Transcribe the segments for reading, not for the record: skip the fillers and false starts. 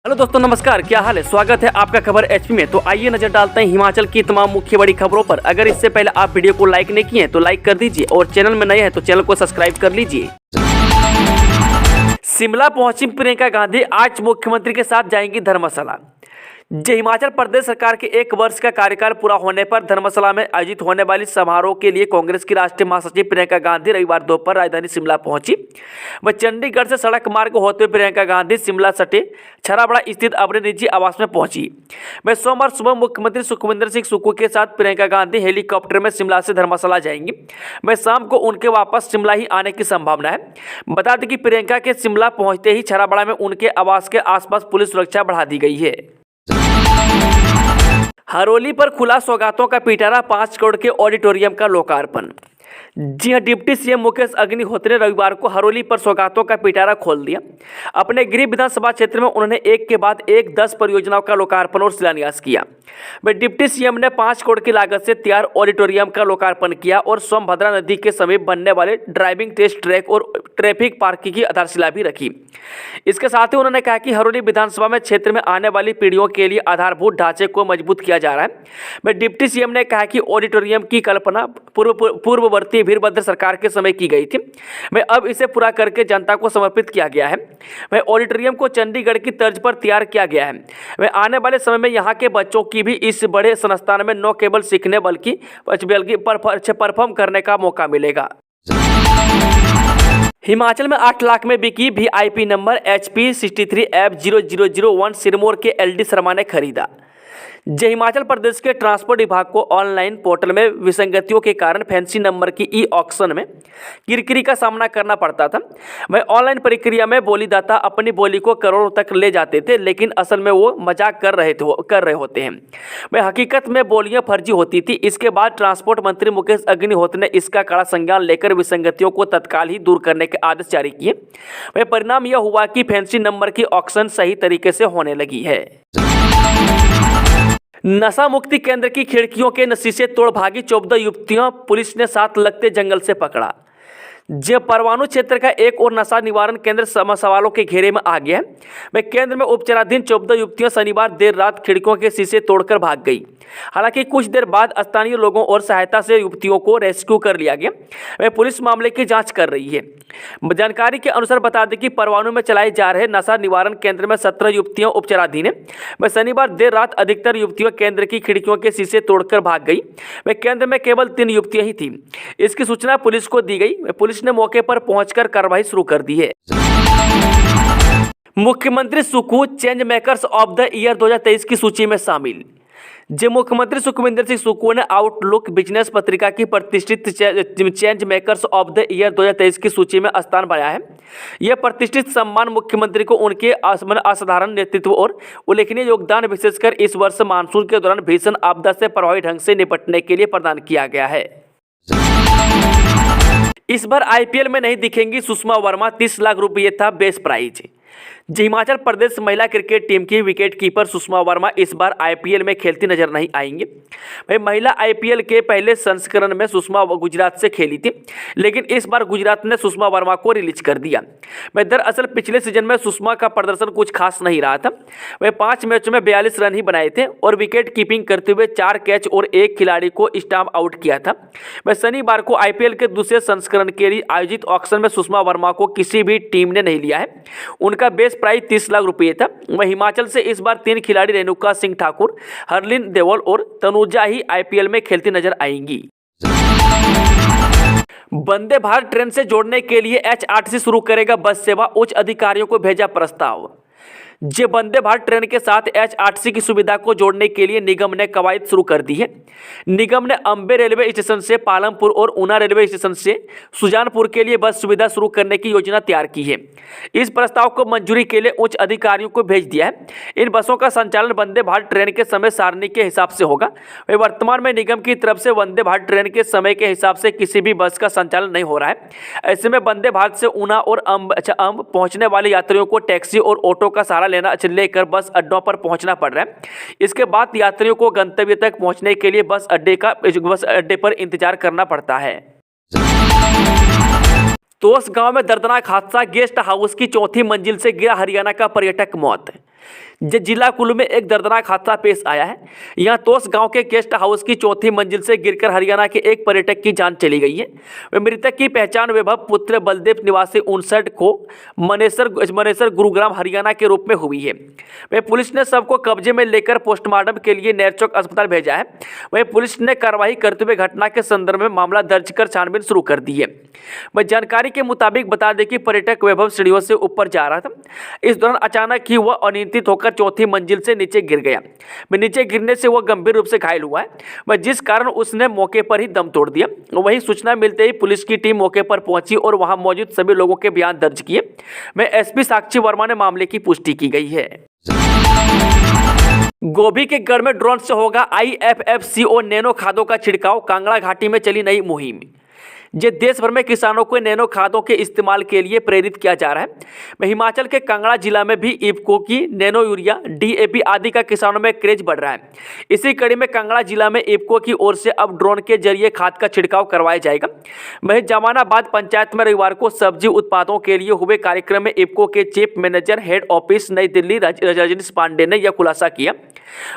Hello दोस्तों, नमस्कार। क्या हाल है? स्वागत है आपका खबर एचपी में। तो आइए नजर डालते हैं हिमाचल की तमाम मुख्य बड़ी खबरों पर। अगर इससे पहले आप वीडियो को लाइक नहीं किए हैं तो लाइक कर दीजिए और चैनल में नए हैं तो चैनल को सब्सक्राइब कर लीजिए। शिमला पहुंची प्रियंका गांधी, आज मुख्यमंत्री के साथ जाएंगी धर्मशाला। हिमाचल प्रदेश सरकार के 1 वर्ष का कार्यकाल पूरा होने पर धर्मशाला में आयोजित होने वाली समारोह के लिए कांग्रेस की राष्ट्रीय महासचिव प्रियंका गांधी रविवार दोपहर राजधानी शिमला पहुंची। वह चंडीगढ़ से सड़क मार्ग होते हुए प्रियंका गांधी शिमला सटे छराबड़ा स्थित अपने निजी आवास में पहुंची। वह सोमवार सुबह मुख्यमंत्री सुखविंदर सिंह सुक्खू के साथ प्रियंका गांधी हेलीकॉप्टर में शिमला से धर्मशाला जाएंगी। वह शाम को उनके वापस शिमला ही आने की संभावना है। बता दें कि प्रियंका के शिमला पहुंचते ही छराबड़ा में उनके आवास के आसपास पुलिस सुरक्षा बढ़ा दी गई है। हरोली पर खुला सौगातों का पिटारा, 5 करोड़ के ऑडिटोरियम का लोकार्पण। जी हां, डिप्टी सीएम मुकेश अग्निहोत्री ने रविवार को हरोली पर सौगातों का पिटारा खोल दिया। अपने गृह विधानसभा क्षेत्र में उन्होंने एक के बाद एक 10 परियोजनाओं का लोकार्पण और शिलान्यास किया। वह डिप्टी सीएम ने 5 करोड़ की लागत से तैयार ऑडिटोरियम का लोकार्पण किया और सोमभद्रा नदी के समीप बनने वाले ड्राइविंग टेस्ट ट्रैक और ट्रैफिक पार्किंग की आधारशिला भी रखी। इसके साथ ही उन्होंने कहा कि हरोली विधानसभा में क्षेत्र में आने वाली पीढ़ियों के लिए आधारभूत ढांचे को मजबूत किया जा रहा है। वह डिप्टी सीएम ने कहा कि ऑडिटोरियम की कल्पना पूर्ववर्ती वीरभद्र सरकार के समय की गई थी। वह अब इसे पूरा करके जनता को समर्पित किया गया है। वह ऑडिटोरियम को चंडीगढ़ की तर्ज पर तैयार किया गया है। वह आने वाले समय में यहाँ के बच्चों की भी इस बड़े संस्थान में न केवल सीखने बल्कि परफॉर्म करने का मौका मिलेगा। हिमाचल में 8 लाख में बिकी वीआईपी नंबर HP63F0001 सिरमौर के LD शर्मा ने खरीदा। हिमाचल प्रदेश के ट्रांसपोर्ट विभाग को ऑनलाइन पोर्टल में विसंगतियों के कारण फैंसी नंबर की ऑक्शन में किरकिरी का सामना करना पड़ता था। वह ऑनलाइन प्रक्रिया में बोलीदाता अपनी बोली को करोड़ों तक ले जाते थे, लेकिन असल में वो मजाक कर रहे होते हैं। वह हकीकत में बोलियां फर्जी होती थी। इसके बाद ट्रांसपोर्ट मंत्री मुकेश अग्निहोत्री ने इसका कड़ा संज्ञान लेकर विसंगतियों को तत्काल ही दूर करने के आदेश जारी किए। वह परिणाम यह हुआ कि फैंसी नंबर की ऑक्शन सही तरीके से होने लगी है। नशा मुक्ति केंद्र की खिड़कियों के शीशे तोड़ भागी 14 युवतियां पुलिस ने साथ लगते जंगल से पकड़ा। परवाणु क्षेत्र का एक और नशा निवारण केंद्र सवालों के घेरे में आ गया है। वह केंद्र में उपचाराधीन 14 युवतियां शनिवार देर रात खिड़कियों के शीशे तोड़कर भाग गई। हालांकि कुछ देर बाद स्थानीय लोगों और सहायता से युवतियों को रेस्क्यू कर लिया गया। वह पुलिस मामले की जांच कर रही है। जानकारी के अनुसार बता दें कि परवाणु में चलाए जा रहे नशा निवारण केंद्र में 17 युवतियां उपचाराधीन है। वह शनिवार देर रात अधिकतर युवतियां केंद्र की खिड़कियों के शीशे तोड़कर भाग गई। वह केंद्र में केवल 3 युवतियां ही थी। इसकी सूचना पुलिस को दी गई। पुलिस ने मौके पर पहुंचकर कार्रवाई शुरू कर दी है। मुख्यमंत्री Sukhu change makers of the year 2023 की सूची में शामिल। मुख्यमंत्री सुखविंदर सिंह सुक्खू ने आउटलुक बिजनेस पत्रिका की प्रतिष्ठित change makers of the year 2023 की सूची में स्थान बनाया है। यह प्रतिष्ठित सम्मान मुख्यमंत्री को उनके असाधारण नेतृत्व और उल्लेखनीय योगदान विशेषकर इस वर्ष मानसून के दौरान भीषण आपदा से प्रभावी ढंग से निपटने के लिए प्रदान किया गया है। इस बार आईपीएल में नहीं दिखेंगी सुषमा वर्मा, 30 लाख रुपये था बेस प्राइज। हिमाचल प्रदेश महिला क्रिकेट टीम की विकेटकीपर सुषमा वर्मा इस बार आईपीएल में खेलती नजर नहीं आएंगी। वही महिला आईपीएल के पहले संस्करण में सुषमा गुजरात से खेली थी, लेकिन इस बार गुजरात ने सुषमा वर्मा को रिलीज कर दिया। वह दरअसल पिछले सीजन में सुषमा का प्रदर्शन कुछ खास नहीं रहा था। वह 5 मैचों में 42 रन ही बनाए थे और विकेट कीपिंग करते हुए 4 कैच और 1 खिलाड़ी को स्टंप आउट किया था। वह शनिवार को आईपीएल के दूसरे संस्करण के लिए आयोजित ऑक्शन में सुषमा वर्मा को किसी भी टीम ने नहीं लिया है। उनका बेस प्राइस 30 लाख रुपये था। वह हिमाचल से इस बार 3 खिलाड़ी रेणुका सिंह ठाकुर, हरलीन देवल और तनुजा ही आईपीएल में खेलती नजर आएंगी। वंदे भारत ट्रेन से जोड़ने के लिए HRTC शुरू करेगा बस सेवा, उच्च अधिकारियों को भेजा प्रस्ताव। वंदे भारत ट्रेन के साथ HRTC की सुविधा को जोड़ने के लिए निगम ने कवायद शुरू कर दी है। निगम ने अंबे रेलवे स्टेशन से पालमपुर और ऊना रेलवे स्टेशन से सुजानपुर के लिए बस सुविधा शुरू करने की योजना तैयार की है। इस प्रस्ताव को मंजूरी के लिए उच्च अधिकारियों को भेज दिया है। इन बसों का संचालन वंदे भारत ट्रेन के समय सारणी के हिसाब से होगा। वर्तमान में निगम की तरफ से वंदे भारत ट्रेन के समय के हिसाब से किसी भी बस का संचालन नहीं हो रहा है। ऐसे में वंदे भारत से ऊना और अंब पहुंचने वाले यात्रियों को टैक्सी और ऑटो का सहारा लेकर बस अड्डों पर पहुंचना पड़ रहा है। इसके बाद यात्रियों को गंतव्य तक पहुंचने के लिए बस अड्डे पर इंतजार करना पड़ता है। तोस गांव में दर्दनाक हादसा, गेस्ट हाउस की 4थी मंजिल से गिरा हरियाणा का पर्यटक मौत। जिला कुल्लू में एक दर्दनाक हादसा पेश आया है। यहाँ तोस गांव के गेस्ट हाउस की चौथी मंजिल से गिरकर हरियाणा के एक पर्यटक की जान चली गई है। मृतक की पहचान वैभव पुत्र बलदेव निवासी 59 को मनेसर गुरुग्राम हरियाणा के रूप में हुई है। वहीं पुलिस ने शव को कब्जे में लेकर पोस्टमार्टम के लिए नेरचौक अस्पताल भेजा है। वहीं पुलिस ने कार्रवाई करते हुए घटना के संदर्भ में मामला दर्ज कर छानबीन शुरू कर दी है। वहीं जानकारी के मुताबिक बता दें कि पर्यटक वैभव सीढ़ियों से ऊपर जा रहा था। इस दौरान अचानक ही वह अनियंत्रित होकर चौथी मंजिल से नीचे गिर गया। नीचे गिरने से वह गंभीर रूप से घायल हुआ है, जिस कारण उसने मौके पर ही दम तोड़ दिया। वहीं सूचना मिलते ही पुलिस की टीम मौके पर पहुंची और वहां मौजूद सभी लोगों के बयान दर्ज किए। में एसपी साक्षी वर्मा ने मामले की पुष्टि की गई है। गोभी के गढ़ में ड्रोन से होगा IFFCO नैनो खादों का छिड़काव, कांगड़ा घाटी में चली नई मुहिम। देश भर में किसानों को नैनो खादों के इस्तेमाल के लिए प्रेरित किया जा रहा है। हिमाचल के कांगड़ा जिला में भी इफ्को की नैनो यूरिया, DAP आदि का किसानों में क्रेज बढ़ रहा है। इसी कड़ी में कांगड़ा जिला में इफ्को की ओर से अब ड्रोन के जरिए खाद का छिड़काव करवाया जाएगा। वहीं जमानाबाद पंचायत में रविवार को सब्जी उत्पादों के लिए हुए कार्यक्रम में इफ्को के चीफ मैनेजर हेड ऑफिस नई दिल्ली रजनीश पांडे ने यह खुलासा किया।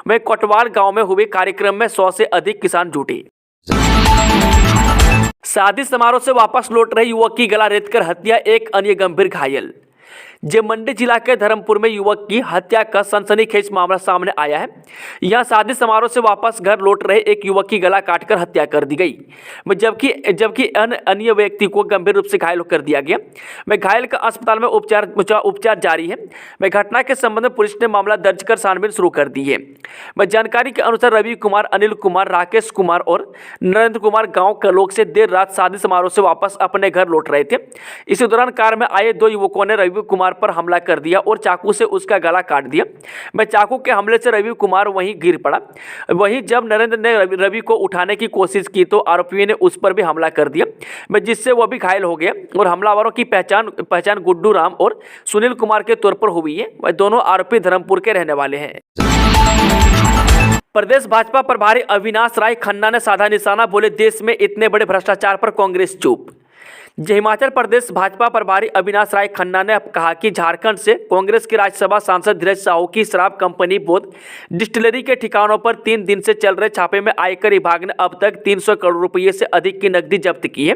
वहीं कोटवाल गाँव में हुए कार्यक्रम में 100 से अधिक किसान जुटे। शादी समारोह से वापस लौट रहे युवक की गला रेतकर हत्या, एक अन्य गंभीर घायल। मंडी जिला के धर्मपुर में युवक की हत्या का सनसनीखेज मामला सामने आया है। यहां शादी समारोह से वापस घर लौट रहे एक युवक की गला काटकर हत्या कर दी गई, जबकि अन्य व्यक्ति को गंभीर रूप से घायल कर दिया गया। घायल का अस्पताल में उपचार जारी है। घटना के संबंध में पुलिस ने मामला दर्ज कर छानबीन शुरू कर दी है। जानकारी के अनुसार रवि कुमार, अनिल कुमार, राकेश कुमार और नरेंद्र कुमार गाँव कलोक से देर रात शादी समारोह से वापस अपने घर लौट रहे थे। इसी दौरान कार में आए दो युवकों ने रवि कुमार पर हमला कर दिया और चाकू से उसका गला काट दिया। चाकू के हमले से रवि कुमार वहीं गिर पड़ा। वहीं जब नरेंद्र ने रवि को उठाने की कोशिश की तो आरोपियों ने उस पर भी हमला कर दिया, जिससे वह भी घायल हो गया। और हमलावरों की पहचान गुड्डू राम और सुनील कुमार के तौर पर हुई है। वह दोनों आरोपी धर्मपुर के रहने वाले हैं। प्रदेश भाजपा प्रभारी अविनाश राय खन्ना ने साधा निशाना, बोले देश में इतने बड़े भ्रष्टाचार पर कांग्रेस चुप। हिमाचल प्रदेश भाजपा प्रभारी अविनाश राय खन्ना ने कहा कि झारखंड से कांग्रेस के राज्यसभा सांसद धीरज साहू की शराब कंपनी बोध डिस्टिलरी के ठिकानों पर 3 दिन से चल रहे छापे में आयकर विभाग ने अब तक 300 करोड़ रुपये से अधिक की नकदी जब्त की है।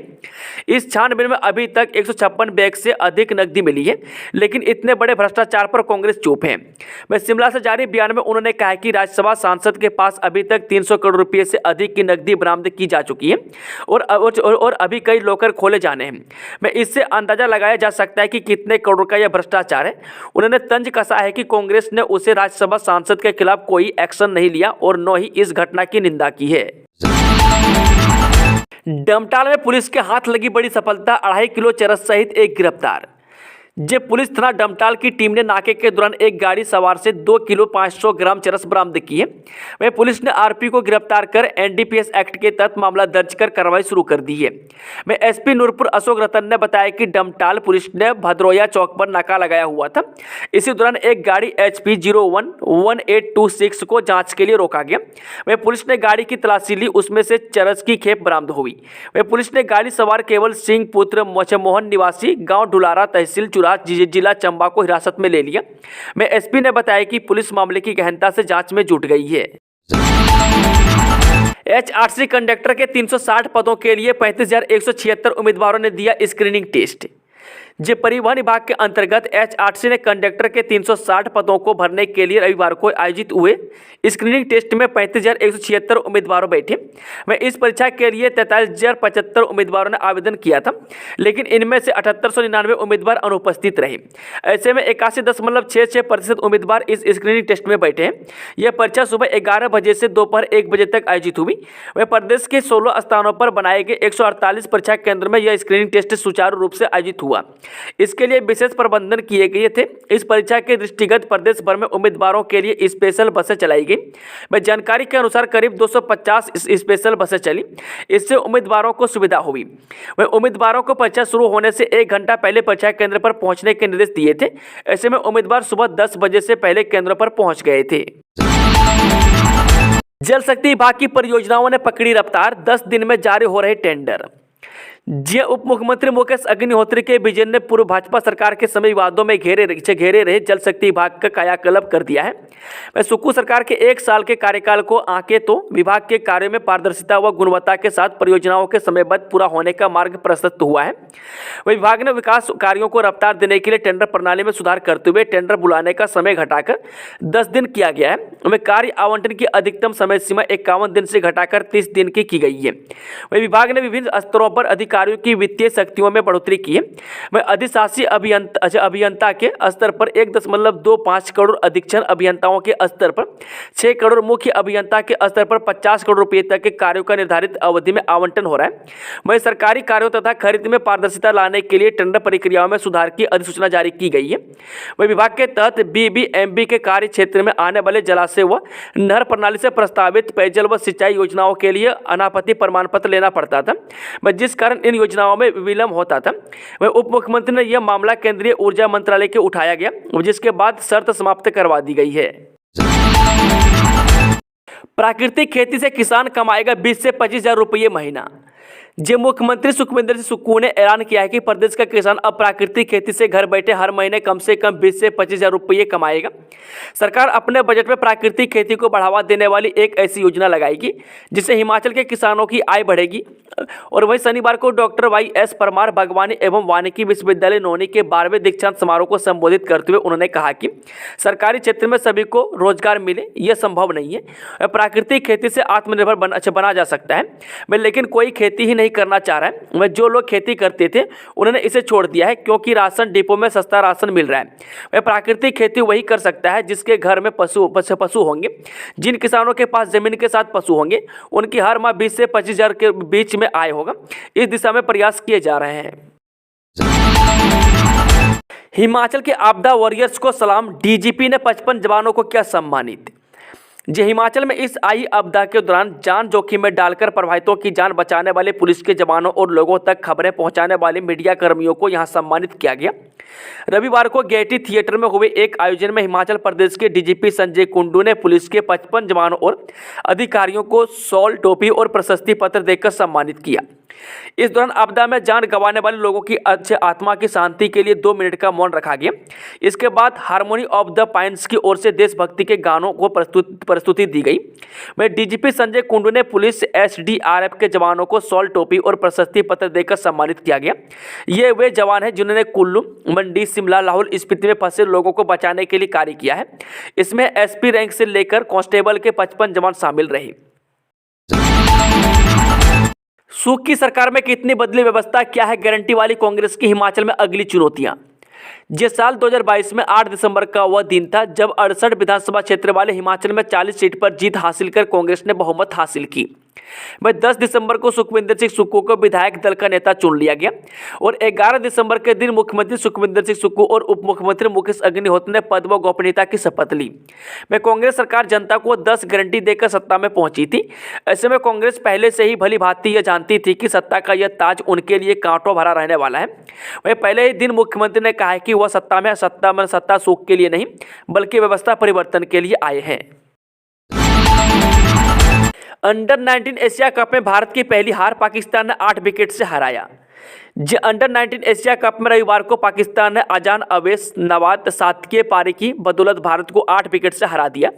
इस छानबीन में अभी तक 156 बैग से अधिक नकदी मिली है, लेकिन इतने बड़े भ्रष्टाचार पर कांग्रेस चुप है। वह शिमला से जारी बयान में उन्होंने कहा कि राज्यसभा सांसद के पास अभी तक 300 करोड़ रुपये से अधिक की नकदी बरामद की जा चुकी है और अभी कई लॉकर खोले जाने हैं। मैं इससे अंदाजा लगाया जा सकता है कि कितने करोड़ का यह भ्रष्टाचार है। उन्होंने तंज कसा है कि कांग्रेस ने उसे राज्यसभा सांसद के खिलाफ कोई एक्शन नहीं लिया और न ही इस घटना की निंदा की है। डमटाल में पुलिस के हाथ लगी बड़ी सफलता, 2.5 किलो चरस सहित एक गिरफ्तार। पुलिस थाना डमटाल की टीम ने नाके के दौरान एक गाड़ी सवार से 2 किलो 500 ग्राम चरस बरामद की है। वहीं पुलिस ने आरोपी को गिरफ्तार कर NDPS एक्ट के तहत मामला दर्ज कर कार्रवाई शुरू कर दी है। SP नूरपुर अशोक रतन ने बताया कि डमटाल पुलिस ने भद्रोया चौक पर नाका लगाया हुआ था। इसी दौरान एक गाड़ी HP 011826 को जाँच के लिए रोका गया। वहीं पुलिस ने गाड़ी की तलाशी ली, उसमें से चरस की खेप बरामद हुई। वहीं पुलिस ने गाड़ी सवार केवल सिंह पुत्र मोहन निवासी गाँव डुलारा तहसील जिला चंबा को हिरासत में ले लिया। SP ने बताया कि पुलिस मामले की गहनता से जांच में जुट गई है। HRC कंडक्टर के 360 पदों के लिए 35,176 उम्मीदवारों ने दिया स्क्रीनिंग टेस्ट। परिवहन विभाग के अंतर्गत HRC ने कंडक्टर के 360 पदों को भरने के लिए रविवार को आयोजित हुए स्क्रीनिंग टेस्ट में 35,176 उम्मीदवारों बैठे। वह इस परीक्षा के लिए 43,075 उम्मीदवारों ने आवेदन किया था, लेकिन इनमें से 7,899 उम्मीदवार अनुपस्थित रहे। ऐसे में 81.66% उम्मीदवार इस स्क्रीनिंग टेस्ट में बैठे हैं। यह परीक्षा सुबह 11 बजे से दोपहर 1 बजे तक आयोजित हुई। वह प्रदेश के 16 स्थानों पर बनाए गए 148 परीक्षा केंद्र में यह स्क्रीनिंग टेस्ट सुचारू रूप से आयोजित हुआ। इसके लिए विशेष प्रबंधन किए गए थे। इस परीक्षा के दृष्टिगत प्रदेश भर में उम्मीदवारों के लिए स्पेशल बसें चलाई गई। जानकारी के अनुसार करीब 250 स्पेशल बसें चली। इससे उम्मीदवारों को सुविधा हुई। वह उम्मीदवारों को परीक्षा शुरू होने से 1 घंटा पहले परीक्षा केंद्र पर पहुंचने के निर्देश दिए थे। ऐसे में उम्मीदवार सुबह 10 बजे से पहले केंद्र पर पहुंच गए थे। जल शक्ति विभाग की परियोजनाओं ने पकड़ी रफ्तार, 10 दिन में जारी हो रहे टेंडर। जी उप मुख्यमंत्री मुकेश अग्निहोत्री के विजन ने पूर्व भाजपा सरकार के समय विवादों में घेरे रहे जल शक्ति विभाग का कायाकल्प कर दिया है। वह सुक्खू सरकार के 1 साल के कार्यकाल को आंके तो विभाग के कार्यों में पारदर्शिता व गुणवत्ता के साथ परियोजनाओं के समयबद्ध पूरा होने का मार्ग प्रशस्त हुआ है। वह विभाग ने विकास कार्यों को रफ्तार देने के लिए टेंडर प्रणाली में सुधार करते हुए टेंडर बुलाने का समय घटाकर 10 दिन किया गया है। वह कार्य आवंटन की अधिकतम समय सीमा 51 दिन से घटाकर 30 दिन की गई है। वह विभाग ने विभिन्न स्तरों पर अधिकारियों की वित्तीय शक्तियों में बढ़ोतरी की है। वह अधिशासी अभियंता के स्तर पर 1.25 करोड़, अधीक्षण अभियंताओं के स्तर पर 6 करोड़, मुख्य अभियंता के स्तर पर 50 करोड़ रुपए तक के कार्यों का निर्धारित अवधि में आवंटन हो रहा है। वही सरकारी कार्यों तथा खरीद में पारदर्शिता लाने के लिए टेंडर प्रक्रियाओं में सुधार की अधिसूचना जारी की गई है। वही विभाग के तहत बीबीएमबी के कार्य क्षेत्र में आने वाले जलाशय व नहर प्रणाली से प्रस्तावित पेयजल व सिंचाई योजनाओं के लिए अनापत्ति प्रमाण पत्र लेना पड़ता था, जिस कारण इन योजनाओं में विलंब होता था। वह उप मुख्यमंत्री ने यह मामला केंद्रीय ऊर्जा मंत्रालय के उठाया गया, जिसके बाद शर्त समाप्त करवा दी गई है। प्राकृतिक खेती से किसान कमाएगा 20 से 25 हजार रुपये महीना। जे मुख्यमंत्री सुखविंदर सिंह सुक्खू ने ऐलान किया है कि प्रदेश का किसान अब प्राकृतिक खेती से घर बैठे हर महीने कम से कम 20 से 25 हजार रुपये कमाएगा। सरकार अपने बजट में प्राकृतिक खेती को बढ़ावा देने वाली एक ऐसी योजना लगाएगी जिससे हिमाचल के किसानों की आय बढ़ेगी। और वहीं शनिवार को डॉक्टर YS परमार बागवानी एवं वानिकी विश्वविद्यालय नौनी के 12वें दीक्षांत समारोह को संबोधित करते हुए उन्होंने कहा कि सरकारी क्षेत्र में सभी को रोजगार मिले यह संभव नहीं है। प्राकृतिक खेती से आत्मनिर्भर बना जा सकता है, लेकिन कोई खेती ही नहीं करना चाह रहा है। वह जो लोग खेती करते थे उन्होंने इसे छोड़ दिया है क्योंकि राशन डिपो में सस्ता राशन मिल रहा है। वह प्राकृतिक खेती वही कर सकता है जिसके घर में पशु होंगे। जिन किसानों के पास जमीन के साथ पशु होंगे उनकी हर माह 20 से 25 हजार के बीच में आय होगा। इस दिशा में प्रयास किए जा रहे हैं। हिमाचल के आपदा वॉरियर्स को सलाम, डीजीपी ने 55 जवानों को किया सम्मानित। जी हिमाचल में इस आई आपदा के दौरान जान जोखिम में डालकर प्रभावितों की जान बचाने वाले पुलिस के जवानों और लोगों तक खबरें पहुंचाने वाले मीडिया कर्मियों को यहां सम्मानित किया गया। रविवार को गेयटी थिएटर में हुए एक आयोजन में हिमाचल प्रदेश के डीजीपी संजय कुंडू ने पुलिस के 55 जवानों और अधिकारियों को शॉल, टोपी और प्रशस्ति पत्र देकर सम्मानित किया। इस दौरान आपदा में जान गंवाने वाले लोगों की अच्छे आत्मा की शांति के लिए 2 मिनट का मौन रखा गया। इसके बाद हार्मोनी ऑफ द पाइन्स की ओर से देशभक्ति के गानों को प्रस्तुति दी गई। वहीं डीजीपी संजय कुंडू ने पुलिस SDRF के जवानों को शॉल, टोपी और प्रशस्ति पत्र देकर सम्मानित किया गया। ये वे जवान हैं जिन्होंने कुल्लू, मंडी, शिमला, लाहौल स्पीति में फंसे लोगों को बचाने के लिए कार्य किया है। इसमें SP रैंक से लेकर कांस्टेबल के 55 जवान शामिल रहे। सुख की सरकार में कितनी बदली व्यवस्था, क्या है गारंटी वाली कांग्रेस की हिमाचल में अगली चुनौतियां। जिस साल 2022 में 8 दिसंबर का वह दिन था जब 68 विधानसभा क्षेत्र वाले हिमाचल में 40 सीट पर जीत हासिल कर कांग्रेस ने बहुमत हासिल की। वह 10 दिसंबर को सुखविंदर सिंह सुक्खू को विधायक दल का नेता चुन लिया गया और 11 दिसंबर के दिन मुख्यमंत्री सुखविंदर सिंह सुक्खू और उप मुख्यमंत्री मुकेश अग्निहोत्री ने पद व गोपनीयता की शपथ ली। वह कांग्रेस सरकार जनता को 10 गारंटी देकर सत्ता में पहुंची थी। ऐसे में कांग्रेस पहले से ही भली भांति यह जानती थी कि सत्ता का यह ताज उनके लिए कांटों भरा रहने वाला है। वह पहले ही दिन मुख्यमंत्री ने कहा है कि वह सत्ता सुख के लिए नहीं बल्कि व्यवस्था परिवर्तन के लिए आए हैं। अंडर 19 एशिया कप में भारत की पहली हार, पाकिस्तान ने 8 विकेट से हराया। अंडर 19 एशिया कप में रविवार को पाकिस्तान ने अजान अवेश नवाद सातकीय पारी की बदौलत भारत को 8 विकेट से हरा दिया।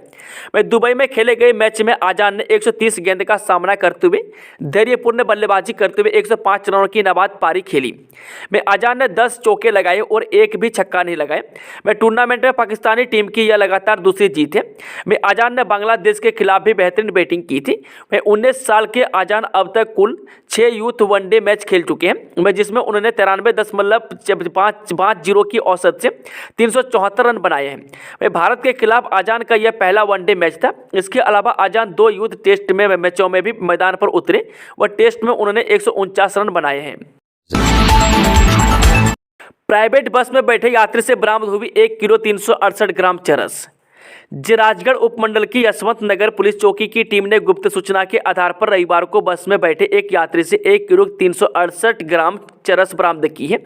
वहीं दुबई में खेले गए मैच में अजान ने 130 गेंद का सामना करते हुए धैर्यपूर्ण बल्लेबाजी करते हुए 105 रनों की नवाद पारी खेली। में अजान ने 10 चौके लगाए और एक भी छक्का नहीं लगाए। वह टूर्नामेंट में पाकिस्तानी टीम की यह लगातार दूसरी जीत है। में अजान ने बांग्लादेश के खिलाफ भी बेहतरीन बैटिंग की थी। वह 19 साल के अजान अब तक कुल 6 यूथ वनडे मैच खेल चुके हैं, जिसमें उन्होंने 93.50 की औसत से 374 रन बनाए हैं। वह भारत के खिलाफ अजान का यह पहला वनडे मैच था। इसके अलावा अजान 2 यूथ टेस्ट में मैचों में भी मैदान पर उतरे व टेस्ट में उन्होंने 149 रन बनाए हैं। प्राइवेट बस में बैठे यात्री से बरामद हुई 1 किलो 368 ग्राम चरस। राजगढ़ उपमंडल की यशवंत नगर पुलिस चौकी की टीम ने गुप्त सूचना के आधार पर रविवार को बस में बैठे एक यात्री से 1 किलो 368 ग्राम चरस बरामद की है।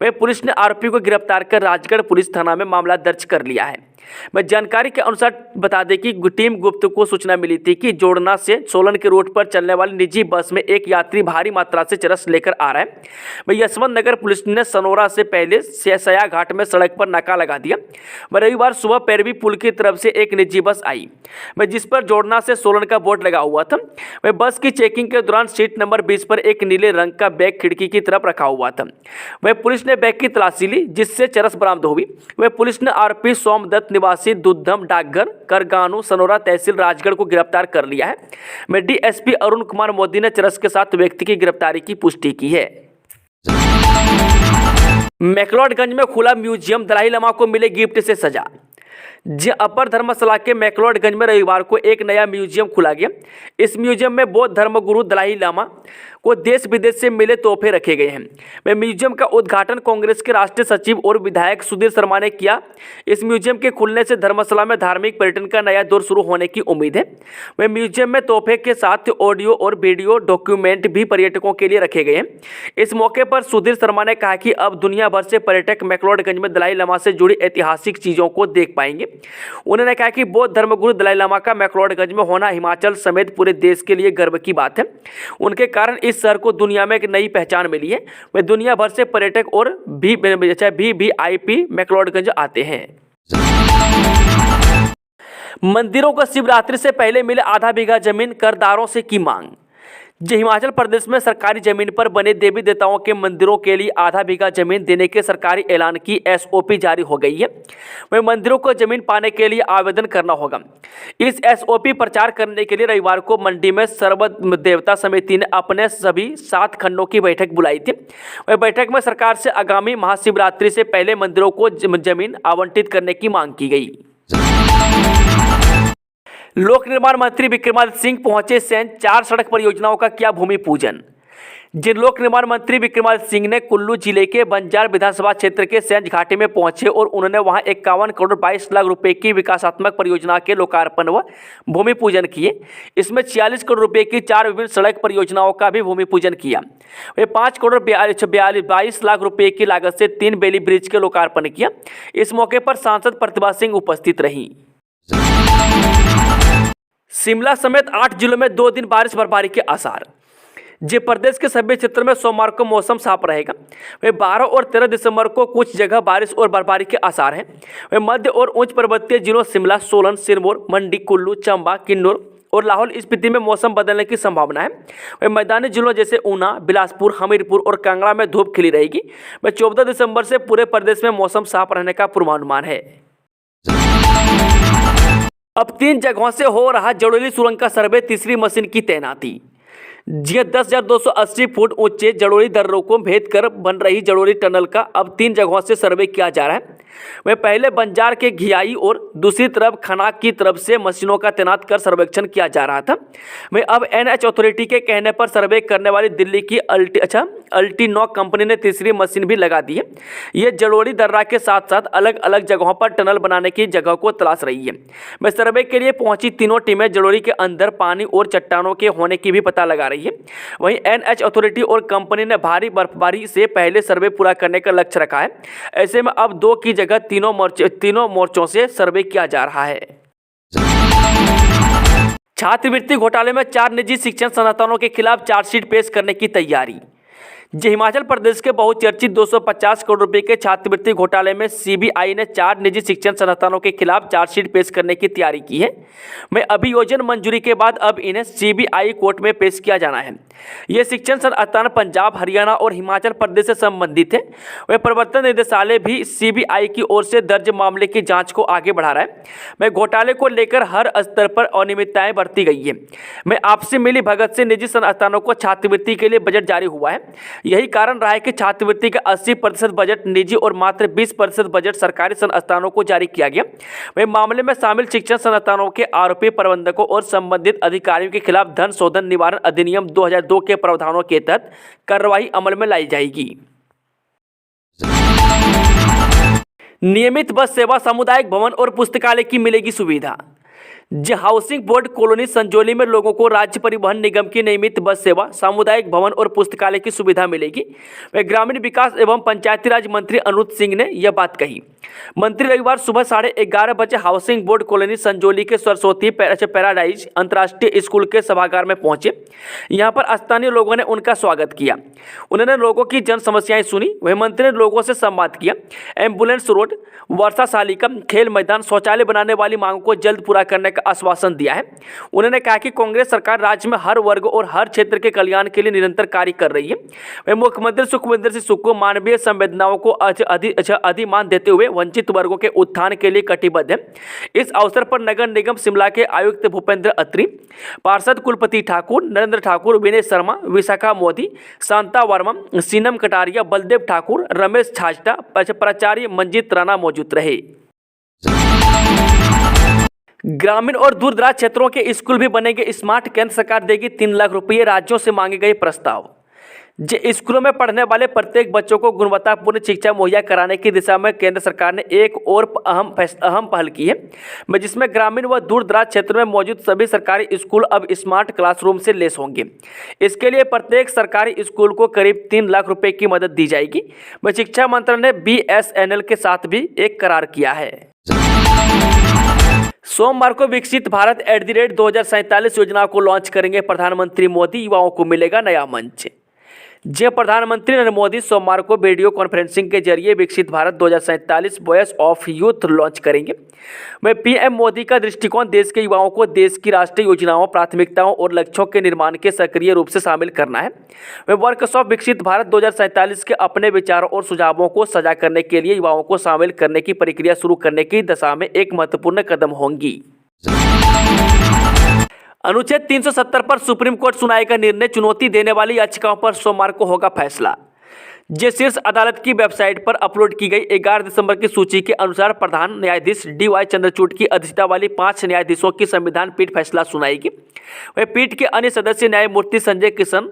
वहीं पुलिस ने आरोपी को गिरफ्तार कर राजगढ़ पुलिस थाना में मामला दर्ज कर लिया है। मैं जानकारी के अनुसार बता दें कि टीम गुप्त को सूचना मिली थी कि जोड़ना से सोलन के रोड पर चलने वाली निजी बस में एक यात्री भारी मात्रा से चरस लेकर आ रहा है। मैं यशवंत नगर पुलिस ने सनोरा से पहले सया घाट में सड़क पर नाका लगा दिया। मैं रविवार सुबह पैरवी पुल की तरफ से एक निजी बस आई, मैं जिस पर जोड़ना से सोलन का बोर्ड लगा हुआ था। मैं बस की चेकिंग के दौरान सीट नंबर 20 पर एक नीले रंग का बैग खिड़की की तरफ रखा हुआ था। वह पुलिस ने बैग की तलाशी ली जिससे चरस बरामद हुई। वह पुलिस ने आरोपी सोमदत्त निवासी दुद्धम डाकघर करगानू सनोरा तहसील राजगढ़ को गिरफ्तार कर लिया है। मैं डीएसपी अरुण कुमार मोदी ने चरस के साथ व्यक्ति की गिरफ्तारी की पुष्टि की है। मैक्लोडगंज में खुला म्यूजियम, दलाई लामा को मिले गिफ्ट से सजा। अपर धर्मशाला के मैक्लोडगंज में रविवार को एक नया म्यूजियम खुला गया। इस म्यूजियम में बौद्ध धर्मगुरु दलाई लामा को देश विदेश से मिले तोहफे रखे गए हैं। वह म्यूजियम का उद्घाटन कांग्रेस के राष्ट्रीय सचिव और विधायक सुधीर शर्मा ने किया। इस म्यूजियम के खुलने से धर्मशाला में धार्मिक पर्यटन का नया दौर शुरू होने की उम्मीद है। वह म्यूजियम में तोहफे के साथ ऑडियो और वीडियो डॉक्यूमेंट भी पर्यटकों के लिए रखे गए हैं। इस मौके पर सुधीर शर्मा ने कहा कि अब दुनिया भर से पर्यटक मैक्लोडगंज में दलाई लामा से जुड़ी ऐतिहासिक चीज़ों को देख पाएंगे। उन्होंने कहा कि बौद्ध धर्मगुरु दलाई लामा का मैक्लोडगंज में होना हिमाचल समेत पूरे देश के लिए गर्व की बात है। उनके कारण इस शहर को दुनिया में एक नई पहचान मिली है। वे दुनिया भर से पर्यटक और वीवीआईपी मैक्लोडगंज आते हैं। मंदिरों को शिवरात्रि से पहले मिले आधा बीघा जमीन, करदारों से की मांग। हिमाचल प्रदेश में सरकारी जमीन पर बने देवी देवताओं के मंदिरों के लिए आधा बीघा जमीन देने के सरकारी ऐलान की एसओपी जारी हो गई है। वह मंदिरों को जमीन पाने के लिए आवेदन करना होगा। इस एसओपी प्रचार करने के लिए रविवार को मंडी में सर्व देवता समिति ने अपने सभी 7 खंडों की बैठक बुलाई थी। वह बैठक में सरकार से आगामी महाशिवरात्रि से पहले मंदिरों को जमीन आवंटित करने की मांग की गई। लोक निर्माण मंत्री विक्रमादित्य सिंह पहुंचे सैंज, 4 सड़क परियोजनाओं का किया भूमि पूजन। लोक निर्माण मंत्री विक्रमादित्य सिंह ने कुल्लू जिले के बंजार विधानसभा क्षेत्र के सैंज घाटी में पहुंचे और उन्होंने वहां 51 करोड़ 22 लाख रुपए की विकासात्मक परियोजना के लोकार्पण व भूमि पूजन किए। इसमें 46 करोड़ रुपए की 4 विभिन्न सड़क परियोजनाओं का भी भूमि पूजन किया। वे 5 करोड़ 22 लाख रुपए की लागत से 3 बेली ब्रिज के लोकार्पण किया। इस मौके पर सांसद प्रतिभा सिंह उपस्थित रहीं। शिमला समेत 8 जिलों में 2 दिन बारिश बर्फबारी के आसार। प्रदेश के सभी क्षेत्रों में सोमवार को मौसम साफ रहेगा। वे 12 और 13 दिसंबर को कुछ जगह बारिश और बर्फबारी के आसार हैं। वे मध्य और उच्च पर्वतीय जिलों शिमला, सोलन, सिरमौर, मंडी, कुल्लू, चंबा, किन्नौर और लाहौल स्पीति में मौसम बदलने की संभावना है। वे मैदानी जिलों जैसे ऊना, बिलासपुर, हमीरपुर और कांगड़ा में धूप खिली रहेगी। वे 14 दिसंबर से पूरे प्रदेश में मौसम साफ रहने का पूर्वानुमान है। अब 3 जगहों से हो रहा जड़ोली सुरंग का सर्वे, तीसरी मशीन की तैनाती। 10,280 फुट ऊंचे जड़ोली दर्रों को भेद कर बन रही जड़ोली टनल का अब 3 जगहों से सर्वे किया जा रहा है। वह पहले बंजार के घियाई और दूसरी तरफ खनाक की तरफ से मशीनों का तैनात कर सर्वेक्षण किया जा रहा था। वह अब एनएच अथॉरिटी के कहने पर सर्वे करने वाली दिल्ली की अल्टीनॉक कंपनी ने तीसरी मशीन भी लगा दी है। ये जड़ोली दर्रा के साथ साथ अलग अलग जगहों पर टनल बनाने की जगह को तलाश रही है। वह सर्वे के लिए पहुंची तीनों टीमें जड़ोली के अंदर पानी और चट्टानों के होने की भी पता लगा रही है। वहीं एनएच अथॉरिटी और कंपनी ने भारी बर्फबारी से पहले सर्वे पूरा करने का लक्ष्य रखा है। ऐसे में अब 2 की जगह तीनों मोर्चों से सर्वे किया जा रहा है। छात्रवृत्ति घोटाले में 4 निजी शिक्षण संस्थानों के खिलाफ चार्जशीट पेश करने की तैयारी। हिमाचल प्रदेश के बहुचर्चित 250 करोड़ रुपए के छात्रवृत्ति घोटाले में सीबीआई ने 4 निजी शिक्षण संस्थानों के खिलाफ चार्जशीट पेश करने की तैयारी की है। में अभियोजन मंजूरी के बाद अब इन्हें सीबीआई कोर्ट में पेश किया जाना है। ये शिक्षण संस्थान पंजाब, हरियाणा और हिमाचल प्रदेश से संबंधित है। वह प्रवर्तन निदेशालय भी सीबीआई की ओर से दर्ज मामले की जाँच को आगे बढ़ा रहा है। में घोटाले को लेकर हर स्तर पर अनियमितताएं बरती गई है। में आपसी मिली भगत से निजी संस्थानों को छात्रवृत्ति के लिए बजट जारी हुआ है। यही कारण रहा है कि छात्रवृत्ति का 80% बजट निजी और मात्र 20% बजट सरकारी संस्थानों को जारी किया गया। वहीं मामले में शामिल शिक्षण संस्थानों के आरोपी प्रबंधकों और संबंधित अधिकारियों के खिलाफ धन शोधन निवारण अधिनियम 2002 के प्रावधानों के तहत कार्रवाई अमल में लाई जाएगी। नियमित बस सेवा, सामुदायिक भवन और पुस्तकालय की मिलेगी सुविधा। जी हाउसिंग बोर्ड कॉलोनी संजौली में लोगों को राज्य परिवहन निगम की नियमित बस सेवा, सामुदायिक भवन और पुस्तकालय की सुविधा मिलेगी। वह ग्रामीण विकास एवं पंचायती राज मंत्री अनुज सिंह ने यह बात कही। मंत्री रविवार सुबह 11:30 बजे हाउसिंग बोर्ड कॉलोनी संजौली के सरस्वती पैराडाइज अंतर्राष्ट्रीय स्कूल के सभागार में पहुंचे। यहां पर स्थानीय लोगों ने उनका स्वागत किया। उन्होंने लोगों की जन समस्याएं सुनी। वह मंत्री ने लोगों से संवाद किया। एम्बुलेंस रोड, वर्षा शालिका, खेल मैदान, शौचालय बनाने वाली मांगों को जल्द पूरा करने का आश्वासन दिया है। उन्होंने कहा कि कांग्रेस सरकार राज्य में हर वर्ग और हर क्षेत्र के कल्याण के लिए निरंतर कार्य कर रही है। वह मुख्यमंत्री सुखविंदर सिंह सुक्खू को मानवीय संवेदनाओं को अधिमान देते हुए वंचित वर्गों के उत्थान के लिए कटिबद्ध है। इस अवसर पर नगर निगम शिमला के आयुक्त भूपेंद्र अत्री, पार्षद कुलपति ठाकुर, नरेंद्र ठाकुर, विनय शर्मा, विशाखा मोदी, शांता वर्मा, सीनम कटारिया, बलदेव ठाकुर, रमेश छाजटा, प्राचार्य मंजीत राणा मौजूद रहे। ग्रामीण और दूर दराज क्षेत्रों के स्कूल भी बनेंगे स्मार्ट। केंद्र सरकार देगी 3 लाख रुपये। राज्यों से मांगे गए प्रस्ताव। स्कूलों में पढ़ने वाले प्रत्येक बच्चों को गुणवत्तापूर्ण शिक्षा मुहैया कराने की दिशा में केंद्र सरकार ने एक और अहम पहल की है, जिसमें ग्रामीण व दूर दराज क्षेत्र में मौजूद सभी सरकारी स्कूल अब स्मार्ट क्लासरूम से लैस होंगे। इसके लिए प्रत्येक सरकारी स्कूल को करीब 3 लाख रुपए की मदद दी जाएगी। शिक्षा मंत्रालय ने BSNL के साथ भी एक करार किया है। सोमवार को विकसित भारत @2047 योजना को लॉन्च करेंगे प्रधानमंत्री मोदी। युवाओं को मिलेगा नया मंच। प्रधानमंत्री नरेंद्र मोदी सोमवार को वीडियो कॉन्फ्रेंसिंग के जरिए विकसित Bharat 2047 voice of youth launch करेंगे। वह PM मोदी का दृष्टिकोण देश के युवाओं को देश की राष्ट्रीय योजनाओं, प्राथमिकताओं और लक्ष्यों के निर्माण के सक्रिय रूप से शामिल करना है। वह वर्कशॉप विकसित भारत 2047 के अपने विचारों और सुझावों को साझा करने के लिए युवाओं को शामिल करने की प्रक्रिया शुरू करने की दिशा में एक महत्वपूर्ण कदम होंगी। अनुच्छेद 370 पर सुप्रीम कोर्ट सुनाएगा निर्णय। चुनौती देने वाली याचिकाओं पर सोमवार को होगा फैसला। शीर्ष अदालत की वेबसाइट पर अपलोड की गई 11 दिसंबर की सूची के अनुसार प्रधान न्यायाधीश DY चंद्रचूड़ की अध्यक्षता वाली 5 न्यायाधीशों की संविधान पीठ फैसला सुनाएगी। वह पीठ के अन्य सदस्य न्यायमूर्ति संजय किशन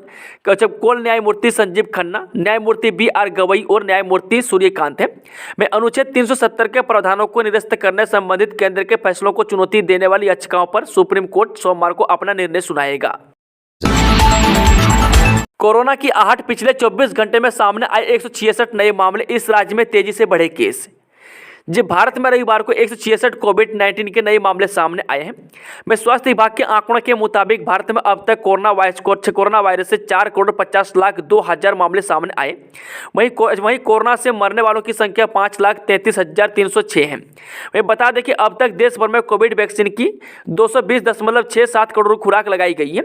कौल, न्यायमूर्ति संजीव खन्ना, न्यायमूर्ति BR गवई और न्यायमूर्ति सूर्यकांत है। मैं अनुच्छेद 370 के प्रावधानों को निरस्त करने संबंधित केंद्र के फैसलों को चुनौती देने वाली याचिकाओं पर सुप्रीम कोर्ट सोमवार को अपना निर्णय सुनाएगा। कोरोना की आहट। पिछले 24 घंटे में सामने आए 166 नए मामले। इस राज्य में तेजी से बढ़े केस। भारत में रविवार को 166 कोविड-19 के नए मामले सामने आए हैं। स्वास्थ्य विभाग के आंकड़ों के मुताबिक भारत में अब तक कोरोना वायरस से 4,50,02,000 मामले सामने आए। वहीं कोरोना से मरने वालों की संख्या 5,33,306 है। वहीं बता दें कि अब तक देश भर में कोविड वैक्सीन की 220.67 करोड़ खुराक लगाई गई है।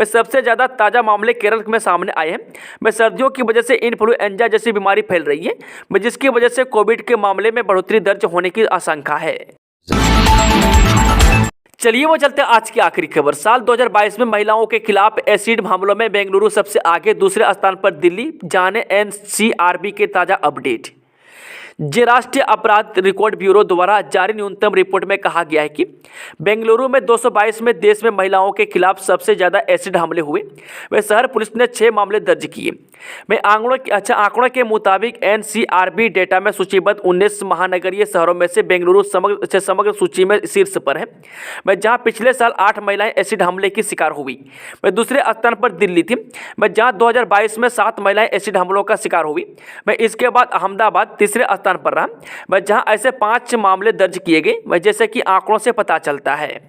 सबसे ज़्यादा ताज़ा मामले केरल में सामने आए हैं। सर्दियों की वजह से इन्फ्लुएंजा जैसी बीमारी फैल रही है, जिसकी वजह से कोविड के मामले में बढ़ोतरी दर्ज होने की आशंका है। चलिए वो चलते हैं आज की आखिरी खबर। साल 2022 में महिलाओं के खिलाफ एसिड मामलों में बेंगलुरु सबसे आगे, दूसरे स्थान पर दिल्ली। जाने NCRB के ताजा अपडेट। राष्ट्रीय अपराध रिकॉर्ड ब्यूरो द्वारा जारी न्यूनतम रिपोर्ट में कहा गया है कि बेंगलुरु में 222 में देश में महिलाओं के खिलाफ सबसे ज़्यादा एसिड हमले हुए। वह शहर पुलिस ने 6 मामले दर्ज किए। आंकड़ों के मुताबिक NCRB डेटा में सूचीबद्ध 19 महानगरीय शहरों में से बेंगलुरु समग्र सूची में शीर्ष पर है। जहां पिछले साल 8 महिलाएं एसिड हमले की शिकार हुई। दूसरे स्थान पर दिल्ली थी, जहां 2022 में 7 महिलाएं एसिड हमलों का शिकार हुई। इसके बाद अहमदाबाद तीसरे स्थान पर रहा, जहां ऐसे 5 मामले दर्ज किए गए, जैसे कि आंकड़ों से पता चलता है।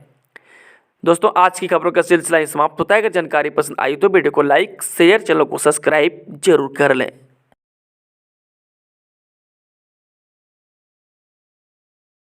दोस्तों, आज की खबरों का सिलसिला समाप्त होता है। अगर जानकारी पसंद आई तो वीडियो को लाइक, शेयर, चैनल को सब्सक्राइब जरूर कर लें।